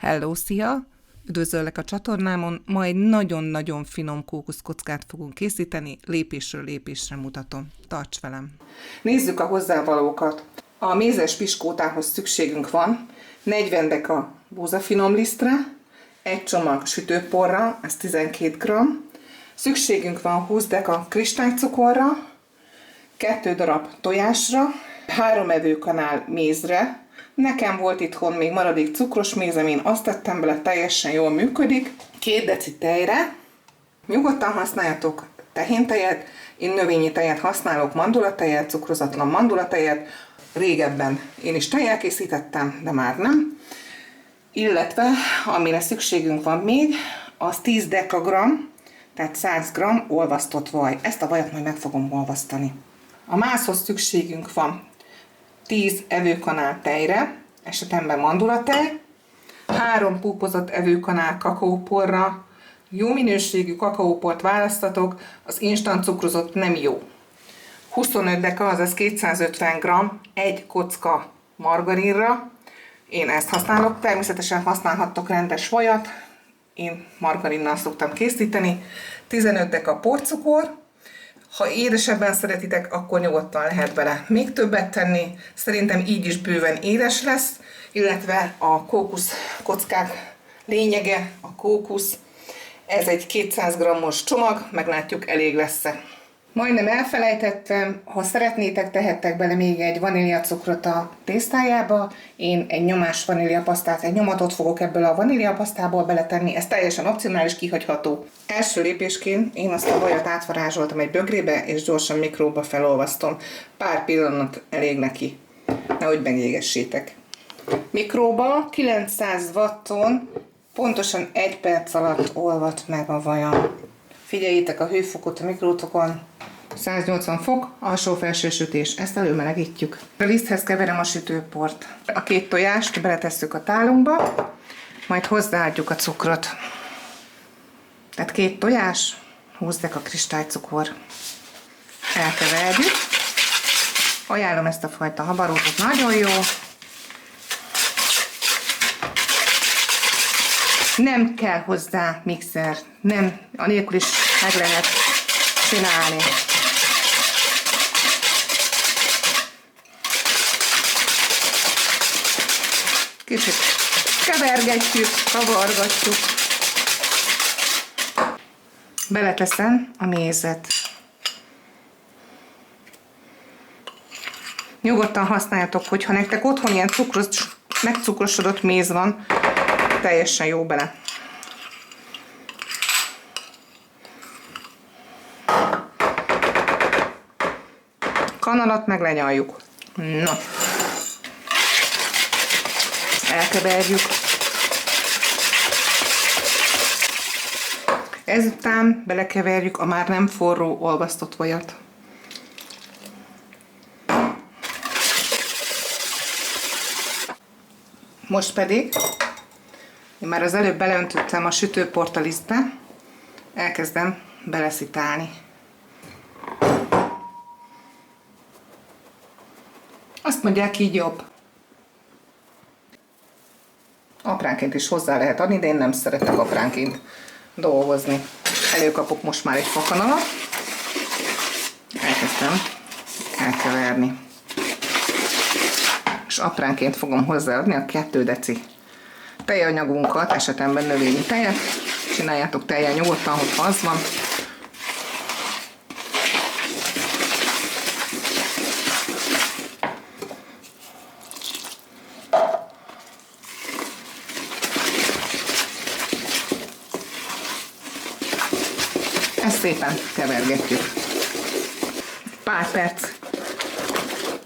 Hello, szia! Üdvözöllek a csatornámon, ma egy nagyon-nagyon finom kókuszkockát fogunk készíteni, lépésről lépésre mutatom. Tarts velem! Nézzük a hozzávalókat. A mézes piskótához szükségünk van 40 deka búzafinomlisztre, egy csomag sütőporra, ez 12 g, szükségünk van 20 deka kristálycukorra, 2 darab tojásra, 3 evőkanál mézre. Nekem volt itthon még maradék cukros mézem, én azt tettem bele, teljesen jól működik. 2 deci tejre, nyugodtan használjatok tehéntejet, én növényi tejet használok, mandulatejet, cukrozatlan mandulatejet. Régebben én is tejjel készítettem, de már nem. Illetve, amire szükségünk van még, az 10 dekagram, tehát 100 g olvasztott vaj. Ezt a vajat majd meg fogom olvasztani. A mászhoz szükségünk van 10 evőkanál tejre, esetemben mandulatej, 3 púpozott evőkanál kakaóporra, jó minőségű kakaóport választatok, az instant cukrozott nem jó. 25 deka, azaz 250 g, egy kocka margarinra, én ezt használok, természetesen használhattok rendes vajat, én margarinnal szoktam készíteni, 15 deka porcukor. Ha édesebben szeretitek, akkor nyugodtan lehet bele még többet tenni. Szerintem így is bőven édes lesz, illetve a kókusz kockák lényege, a kókusz. Ez egy 200 g-os csomag, meglátjuk, elég lesz-e. Majdnem elfelejtettem, ha szeretnétek, tehettek bele még egy vaníliacukrot a tésztájába. Én egy nyomás vaníliapasztát, egy nyomatot fogok ebből a vaníliapasztából beletenni, ez teljesen opcionális, kihagyható. Első lépésként én azt a vajat átvarázsoltam egy bögrébe, és gyorsan mikróba felolvasztom. Pár pillanat elég neki, nehogy megégessétek. Mikróba 900 watton pontosan 1 perc alatt olvad meg a vajam. Figyeljétek a hőfokot a mikrótokon, 180 fok, alsó-felső sütés, ezt előmelegítjük. A liszthez keverem a sütőport. A 2 tojást beletesszük a tálunkba, majd hozzáadjuk a cukrot. Tehát 2 tojás, 20 deka kristálycukor. Elkeverjük. Ajánlom ezt a fajta habarótot, nagyon jó. Nem kell hozzá mixer, nem, anélkül is meg lehet csinálni. Kicsit kevergetjük, kavargatjuk. Beleteszem a mézet. Nyugodtan használjatok, hogyha nektek otthon ilyen megcukrosodott méz van, teljesen jó bele. Kanalat meg lenyaljuk. Na. Elkeverjük. Ezután belekeverjük a már nem forró olvasztott vajat. Most pedig én már az előbb beleöntöttem a sütőport a lisztbe, elkezdem beleszitálni. Azt mondják, így jobb. Apránként is hozzá lehet adni, de én nem szeretek apránként dolgozni. Előkapok most már egy fakanalat, elkezdem elkeverni. És apránként fogom hozzáadni a 2 deci tejanyagunkat, esetemben növényi tejet. Csináljátok tejjel nyugodtan, hogyha az van. Ezt szépen kevergetjük. Pár perc,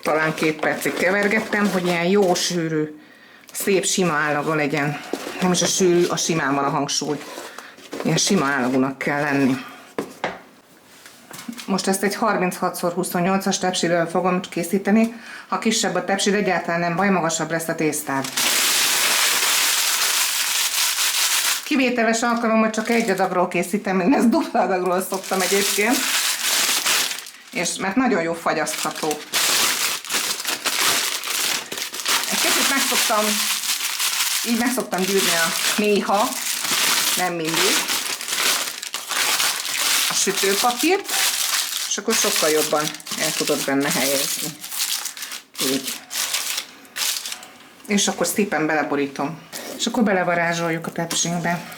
talán 2 percig kevergettem, hogy ilyen jó sűrű, szép sima állaga legyen. Nem is a sűrű, a simán van a hangsúly. Ilyen sima állagúnak kell lenni. Most ezt egy 36x28-as tepsiről fogom készíteni. Ha kisebb a tepsi, egyáltalán nem baj, magasabb lesz a tésztád. Kivételes alkalom, hogy csak egy adagról készítem, én ezt dupla adagról szoktam egyébként. És mert nagyon jó fagyasztható. Egy kicsit meg szoktam Így meg szoktam gyűrni néha, nem mindig, a sütőpapírt, és akkor sokkal jobban el tudod benne helyezni. Így. És akkor szépen beleborítom. És akkor belevarázsoljuk a tepsinkbe.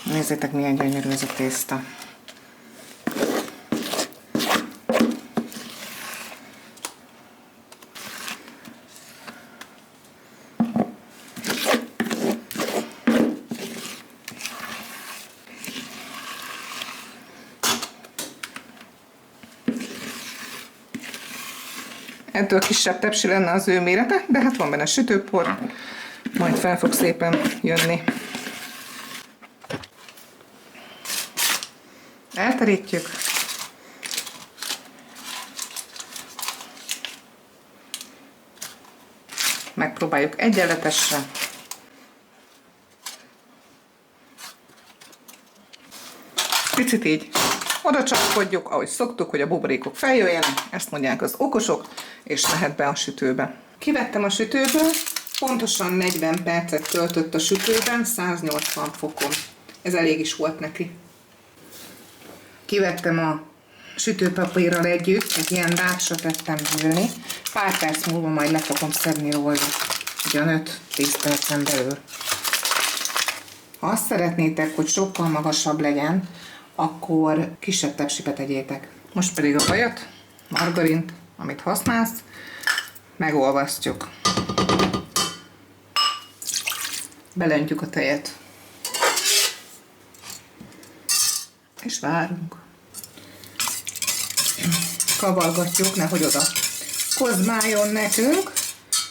Nézzétek, milyen gyönyörű ez a tészta. Ettől kisebb tepsi lenne az ő mérete, de hát van benne sütőpor, majd fel fog szépen jönni. Elterítjük. Megpróbáljuk egyenletesre. Picit így oda csapkodjuk, ahogy szoktuk, hogy a buborékok feljöjjenek, ezt mondják az okosok, és mehet be a sütőbe. Kivettem a sütőből, pontosan 40 percet töltött a sütőben, 180 fokon. Ez elég is volt neki. Kivettem a sütőpapírral együtt, egy ilyen rácsra tettem gyűlni. Pár perc múlva majd le fogom szedni róla, ugyan 5-10 percen belül. Ha azt szeretnétek, hogy sokkal magasabb legyen, akkor kisebb tepsibe tegyétek. Most pedig a vajat, margarint, amit használsz, megolvasztjuk. Belöntjük a tejet. És várunk. Kavargatjuk, nehogy oda kozmáljon nekünk.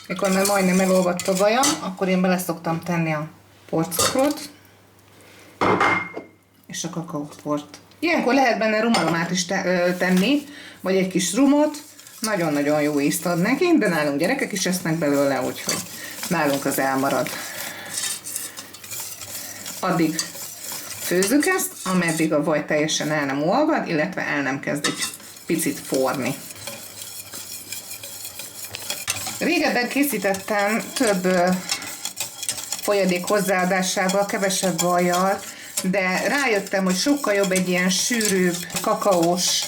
Mikor már majdnem elolvadt a vajam, akkor én bele szoktam tenni a porcukrot és a kakaóport. Ilyenkor lehet benne rumalomát is tenni, vagy egy kis rumot. Nagyon-nagyon jó ízt ad neki, de nálunk gyerekek is esznek belőle, úgyhogy nálunk az elmarad. Addig főzzük ezt, ameddig a vaj teljesen el nem olvad, illetve el nem kezd egy picit forni. Régebben készítettem több folyadék hozzáadásával, kevesebb vajjal, de rájöttem, hogy sokkal jobb egy ilyen sűrűbb, kakaós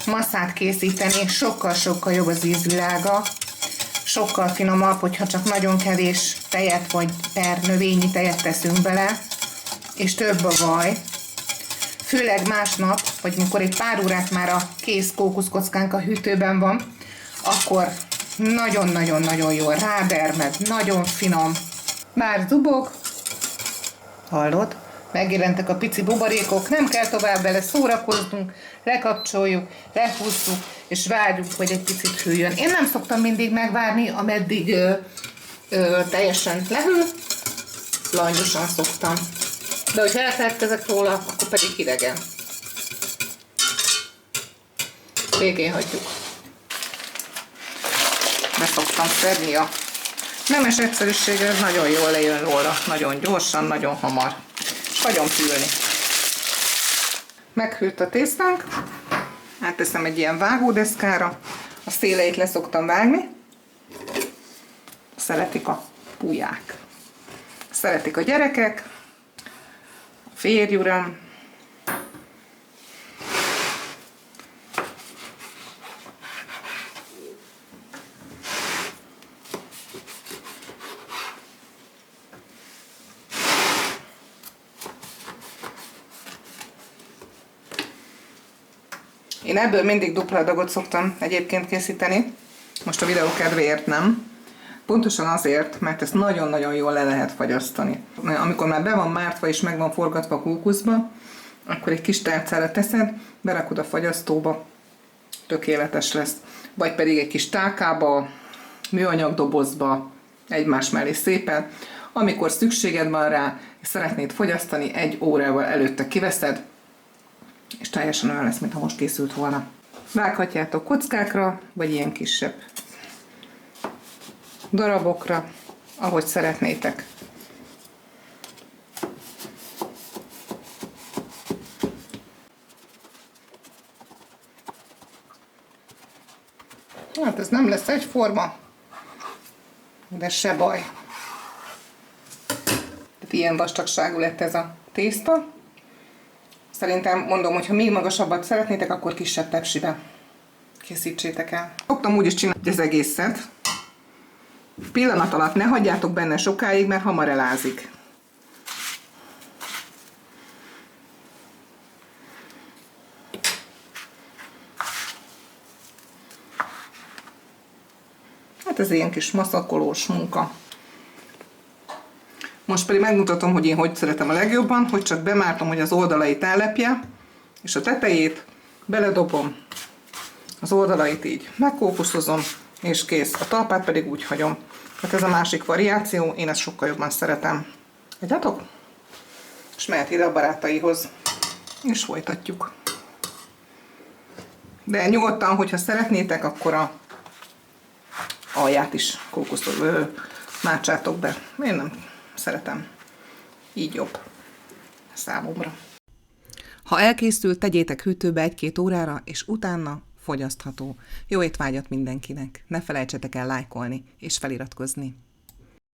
masszát készíteni, sokkal-sokkal jobb az ízvilága, sokkal finomabb, hogyha csak nagyon kevés tejet vagy növényi tejet teszünk bele, és több a vaj. Főleg másnap, vagy mikor egy pár órát már a kész kókuszkockánk a hűtőben van, akkor nagyon-nagyon-nagyon jól rádermed, nagyon finom. Már zubog, hallod? Megjelentek a pici buborékok, nem kell tovább vele szórakoznunk, lekapcsoljuk, lehúzzuk, és várjuk, hogy egy picit hűljön. Én nem szoktam mindig megvárni, ameddig teljesen lehűl, langosan szoktam. De hogyha elfeledkezek róla, akkor pedig hidegen. Végén hagyjuk. Be szoktam szedni a nemes egyszerűsége, ez nagyon jól lejön róla, nagyon gyorsan, nagyon hamar. És hagyom fűlni. Meghűlt a tésztánk, átteszem egy ilyen vágódeszkára, a széleit le szoktam vágni. Szeretik a pulyák. Szeretik a gyerekek, a férjuram. Én ebből mindig dupla adagot szoktam egyébként készíteni, most a videó kedvéért nem. Pontosan azért, mert ezt nagyon-nagyon jól le lehet fagyasztani. Amikor már be van mártva és meg van forgatva a kókuszba, akkor egy kis tálcára teszed, berakod a fagyasztóba, tökéletes lesz. Vagy pedig egy kis tálkába, műanyag dobozba, egymás mellé szépen. Amikor szükséged van rá, és szeretnéd fogyasztani, 1 órával előtte kiveszed, és teljesen olyan lesz, mintha most készült volna. Vághatjátok kockákra, vagy ilyen kisebb darabokra, ahogy szeretnétek. Hát ez nem lesz egyforma, de se baj. Ilyen vastagságú lett ez a tészta. Szerintem mondom, hogy ha még magasabbat szeretnétek, akkor kisebb tepsibe készítsétek el. Szoktam úgy is csinálni az egészet. Pillanat alatt ne hagyjátok benne sokáig, mert hamar elázik. Hát ez ilyen kis maszakolós munka. Most pedig megmutatom, hogy én hogy szeretem a legjobban, hogy csak bemártom, hogy az oldalait ellepje, és a tetejét beledobom, az oldalait így megkókuszozom, és kész. A talpát pedig úgy hagyom. Hát ez a másik variáció, én ezt sokkal jobban szeretem. Látjátok? És mehet ide a barátaihoz. És folytatjuk. De nyugodtan, hogyha szeretnétek, akkor a alját is mártsátok be. Én nem szeretem. Így jobb számomra. Ha elkészült, tegyétek hűtőbe 1-2 órára, és utána fogyasztható. Jó étvágyat mindenkinek! Ne felejtsetek el lájkolni és feliratkozni.